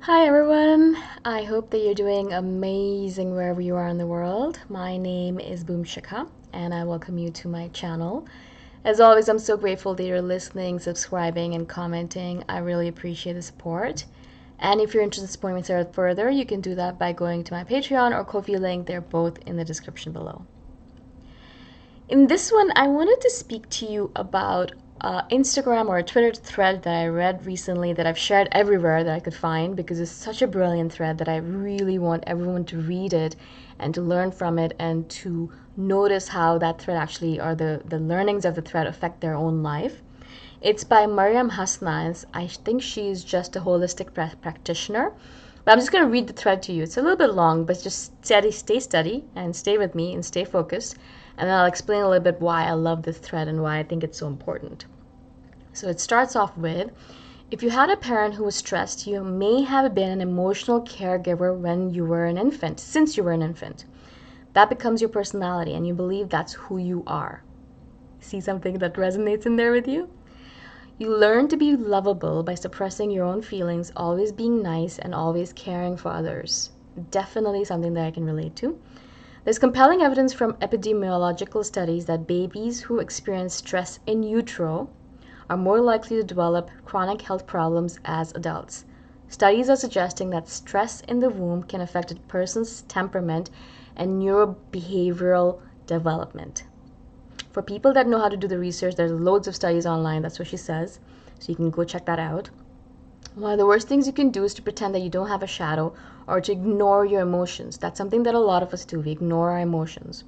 Hi everyone, I hope that you're doing amazing wherever you are in the world. My name is Shikha and I welcome you to my channel. As always, I'm so grateful that you're listening, subscribing, and commenting. I really appreciate the support. And if you're interested in supporting me further, you can do that by going to my Patreon or Ko-fi link. They're both in the description below. In this one, I wanted to speak to you about Instagram or a Twitter thread that I read recently that I've shared everywhere that I could find because it's such a brilliant thread that I really want everyone to read it and to learn from it and to notice how that thread actually or the learnings of the thread affect their own life. It's by Maryam Hasnaa. I think she's just a holistic practitioner. But I'm just going to read the thread to you. It's a little bit long, but just stay steady, and stay with me and stay focused. And then I'll explain a little bit why I love this thread and why I think it's so important. So it starts off with, if you had a parent who was stressed, you may have been an emotional caregiver when you were an infant, since you were an infant. That becomes your personality, and you believe that's who you are. See something that resonates in there with you? You learn to be lovable by suppressing your own feelings, always being nice, and always caring for others. Definitely something that I can relate to. There's compelling evidence from epidemiological studies that babies who experience stress in utero are more likely to develop chronic health problems as adults. Studies are suggesting that stress in the womb can affect a person's temperament and neurobehavioral development. For people that know how to do the research, there's loads of studies online, that's what she says, so you can go check that out. One of the worst things you can do is to pretend that you don't have a shadow or to ignore your emotions. That's something that a lot of us do. We ignore our emotions.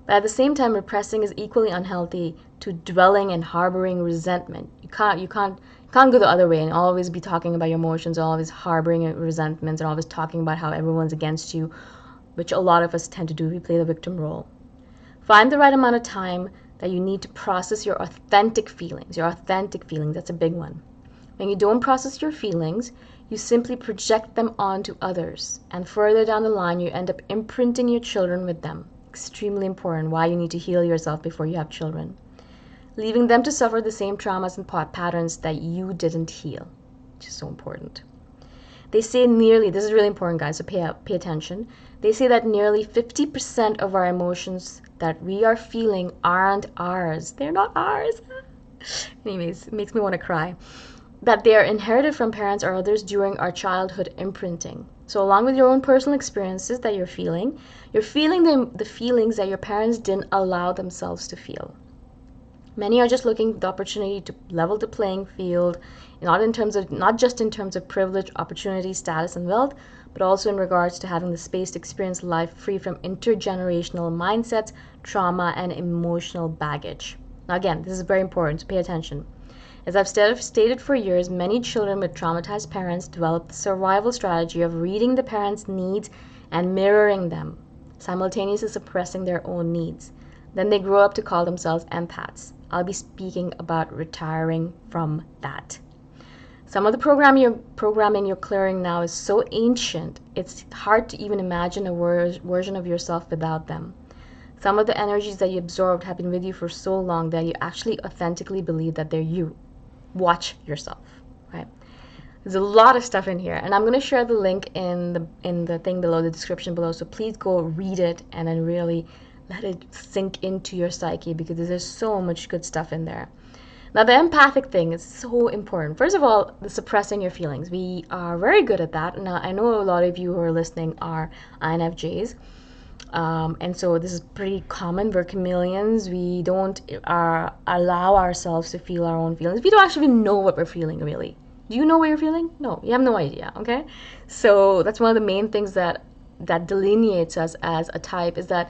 But at the same time, repressing is equally unhealthy to dwelling and harboring resentment. You can't go the other way and always be talking about your emotions, always harboring resentments, and always talking about how everyone's against you, which a lot of us tend to do. We play the victim role. Find the right amount of time that you need to process your authentic feelings. Your authentic feelings, that's a big one. When you don't process your feelings, you simply project them onto others. And further down the line, you end up imprinting your children with them. Extremely important, why you need to heal yourself before you have children. Leaving them to suffer the same traumas and patterns that you didn't heal, which is so important. They say this is really important, guys, so pay attention. They say that nearly 50% of our emotions that we are feeling aren't ours. They're not ours. Anyways, it makes me want to cry. That they are inherited from parents or others during our childhood imprinting. So along with your own personal experiences that you're feeling the feelings that your parents didn't allow themselves to feel. Many are just looking for the opportunity to level the playing field, not just in terms of privilege, opportunity, status, and wealth, but also in regards to having the space to experience life free from intergenerational mindsets, trauma, and emotional baggage. Now again, this is very important, so pay attention. As I've stated for years, many children with traumatized parents develop the survival strategy of reading the parents' needs and mirroring them, simultaneously suppressing their own needs. Then they grow up to call themselves empaths. I'll be speaking about retiring from that. Some of the programming you're clearing now is so ancient, it's hard to even imagine a version of yourself without them. Some of the energies that you absorbed have been with you for so long that you actually authentically believe that they're you. Watch yourself, right? There's a lot of stuff in here, and I'm going to share the link in the thing below, the description below, so please go read it and then really let it sink into your psyche because there's so much good stuff in there. Now, the empathic thing is so important. First of all, the suppressing your feelings. We are very good at that. Now, I know a lot of you who are listening are INFJs. And so this is pretty common. We're chameleons. We don't allow ourselves to feel our own feelings. We don't actually know what we're feeling, really. Do you know what you're feeling? No, you have no idea, okay? So that's one of the main things that delineates us as a type is that,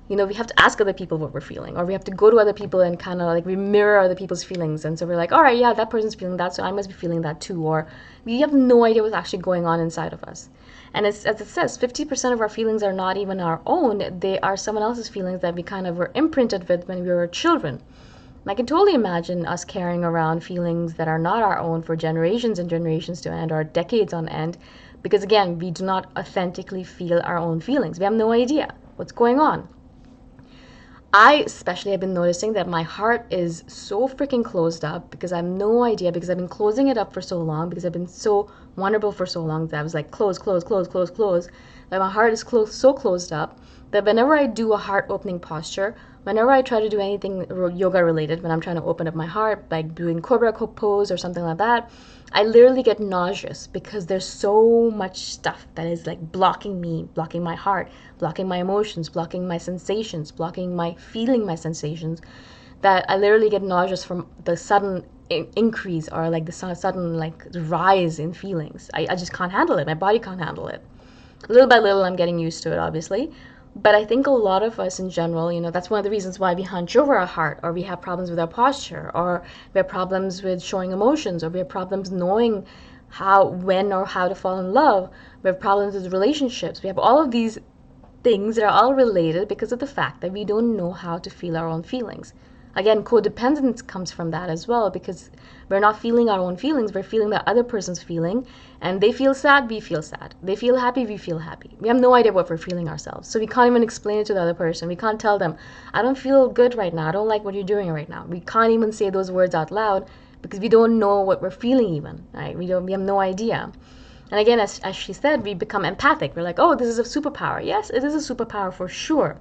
we have to ask other people what we're feeling, or we have to go to other people and kind of like we mirror other people's feelings. And so we're like, all right, yeah, that person's feeling that, so I must be feeling that too. Or we have no idea what's actually going on inside of us. And as it says, 50% of our feelings are not even our own. They are someone else's feelings that we kind of were imprinted with when we were children. And I can totally imagine us carrying around feelings that are not our own for generations and generations to end, or decades on end, because again, we do not authentically feel our own feelings. We have no idea what's going on. I especially have been noticing that my heart is so freaking closed up because I have no idea, because I've been closing it up for so long, because I've been so vulnerable for so long that I was like close, close, close, close, close, that my heart is closed, so closed up that whenever I do a heart opening posture, whenever I try to do anything yoga related, when I'm trying to open up my heart, like doing cobra pose or something like that, I literally get nauseous because there's so much stuff that is like blocking me, blocking my heart, blocking my emotions, blocking my sensations, blocking my feeling my sensations, that I literally get nauseous from the sudden increase or like the sudden like rise in feelings. I just can't handle it. My body can't handle it. Little by little, I'm getting used to it, obviously. But I think a lot of us in general, that's one of the reasons why we hunch over our heart, or we have problems with our posture, or we have problems with showing emotions, or we have problems knowing how, when, or how to fall in love. We have problems with relationships. We have all of these things that are all related because of the fact that we don't know how to feel our own feelings. Again, codependence comes from that as well, because we're not feeling our own feelings, we're feeling the other person's feeling, and they feel sad, we feel sad. They feel happy, we feel happy. We have no idea what we're feeling ourselves, so we can't even explain it to the other person. We can't tell them, I don't feel good right now, I don't like what you're doing right now. We can't even say those words out loud because we don't know what we're feeling even, right? We have no idea. And again, as she said, we become empathic. We're like, oh, this is a superpower. Yes, it is a superpower for sure.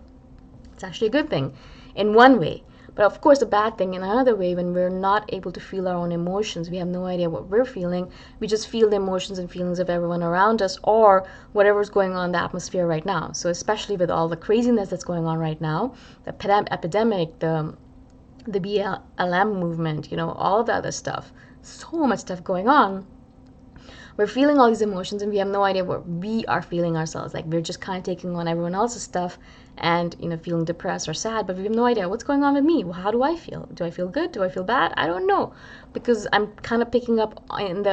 It's actually a good thing in one way. But of course, a bad thing in another way, when we're not able to feel our own emotions, we have no idea what we're feeling. We just feel the emotions and feelings of everyone around us or whatever's going on in the atmosphere right now. So especially with all the craziness that's going on right now, the epidemic, the BLM movement, all of the other stuff, so much stuff going on. We're feeling all these emotions and we have no idea what we are feeling ourselves. Like we're just kind of taking on everyone else's stuff and feeling depressed or sad, but we have no idea what's going on with me. Well, how do I feel? Do I feel good? Do I feel bad? I don't know, because I'm kind of picking up in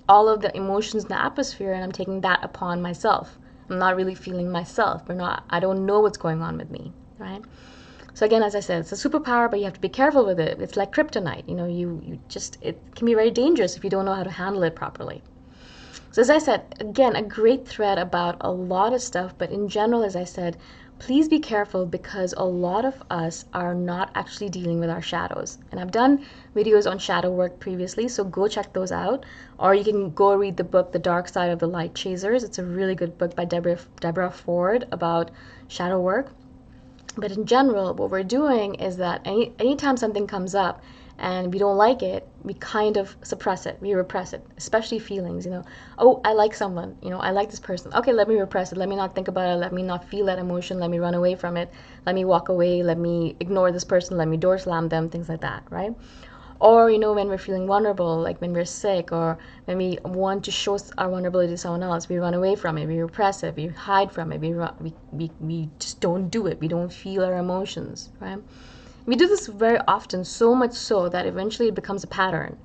all of the emotions in the atmosphere and I'm taking that upon myself. I'm not really feeling myself. I don't know what's going on with me, right? So again, as I said, it's a superpower, but you have to be careful with it. It's like kryptonite. It can be very dangerous if you don't know how to handle it properly. So as I said, again, a great thread about a lot of stuff, but in general, as I said, please be careful because a lot of us are not actually dealing with our shadows. And I've done videos on shadow work previously, so go check those out. Or you can go read the book, The Dark Side of the Light Chasers. It's a really good book by Deborah Ford about shadow work. But in general, what we're doing is that anytime something comes up, and we don't like it, we kind of suppress it, we repress it, especially feelings, oh, I like someone, I like this person, okay, let me repress it, let me not think about it, let me not feel that emotion, let me run away from it, let me walk away, let me ignore this person, let me door slam them, things like that, right? Or when we're feeling vulnerable, like when we're sick, or when we want to show our vulnerability to someone else, we run away from it, we repress it, we hide from it, we just don't do it, we don't feel our emotions, right? We do this very often, so much so that eventually it becomes a pattern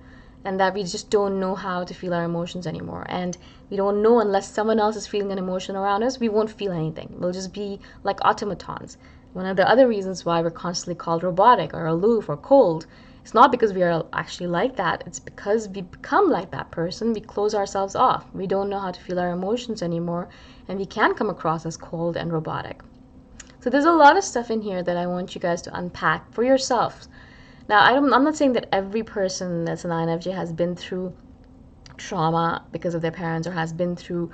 and that we just don't know how to feel our emotions anymore. And we don't know, unless someone else is feeling an emotion around us, we won't feel anything. We'll just be like automatons. One of the other reasons why we're constantly called robotic or aloof or cold, it's not because we are actually like that. It's because we become like that person. We close ourselves off. We don't know how to feel our emotions anymore, and we can come across as cold and robotic. So there's a lot of stuff in here that I want you guys to unpack for yourselves. Now, I'm not saying that every person that's an INFJ has been through trauma because of their parents or has been through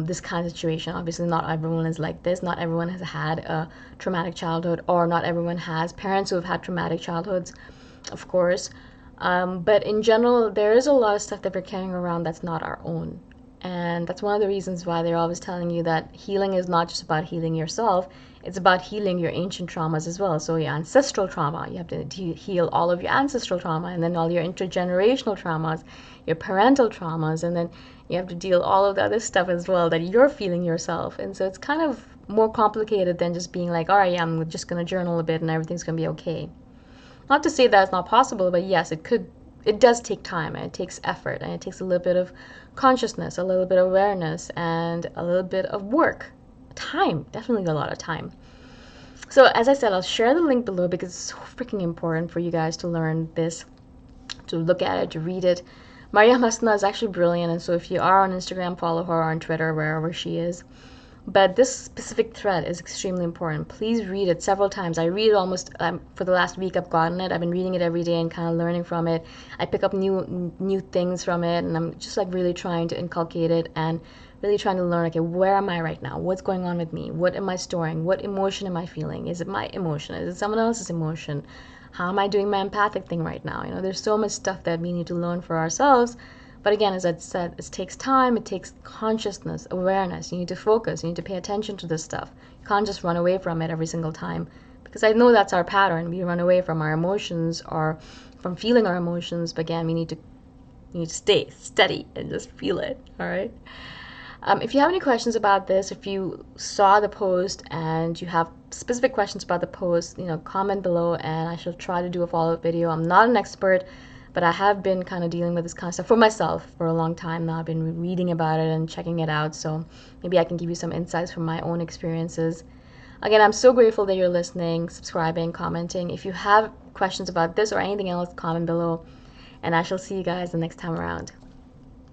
this kind of situation. Obviously, not everyone is like this. Not everyone has had a traumatic childhood, or not everyone has parents who have had traumatic childhoods, of course. But in general, there is a lot of stuff that we're carrying around that's not our own. And that's one of the reasons why they're always telling you that healing is not just about healing yourself, it's about healing your ancient traumas as well. So your ancestral trauma, you have to heal all of your ancestral trauma, and then all your intergenerational traumas, your parental traumas, and then you have to deal all of the other stuff as well that you're feeling yourself. And so it's kind of more complicated than just being like, all right, yeah, I'm just going to journal a bit and everything's going to be okay. Not to say that it's not possible, but yes, it does take time, and it takes effort, and it takes a little bit of consciousness, a little bit of awareness, and a little bit of work. Time, definitely a lot of time. So as I said, I'll share the link below because it's so freaking important for you guys to learn this, to look at it, to read it. Maryam Hasnaa is actually brilliant, and so if you are on Instagram, follow her, or on Twitter, wherever she is. But this specific thread is extremely important. Please read it several times. I read it almost for the last week. I've gotten it. I've been reading it every day and kind of learning from it. I pick up new things from it, and I'm just like really trying to inculcate it and really trying to learn. Okay, where am I right now? What's going on with me? What am I storing? What emotion am I feeling? Is it my emotion? Is it someone else's emotion? How am I doing my empathic thing right now? There's so much stuff that we need to learn for ourselves. But again, as I said, it takes time, it takes consciousness, awareness. You need to focus, you need to pay attention to this stuff. You can't just run away from it every single time. Because I know that's our pattern. We run away from our emotions or from feeling our emotions. But again, we need to stay steady and just feel it, all right? If you have any questions about this, if you saw the post and you have specific questions about the post, comment below and I shall try to do a follow-up video. I'm not an expert, but I have been kind of dealing with this kind of stuff for myself for a long time now. I've been reading about it and checking it out, so maybe I can give you some insights from my own experiences. Again, I'm so grateful that you're listening, subscribing, commenting. If you have questions about this or anything else, comment below, and I shall see you guys the next time around.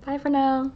Bye for now.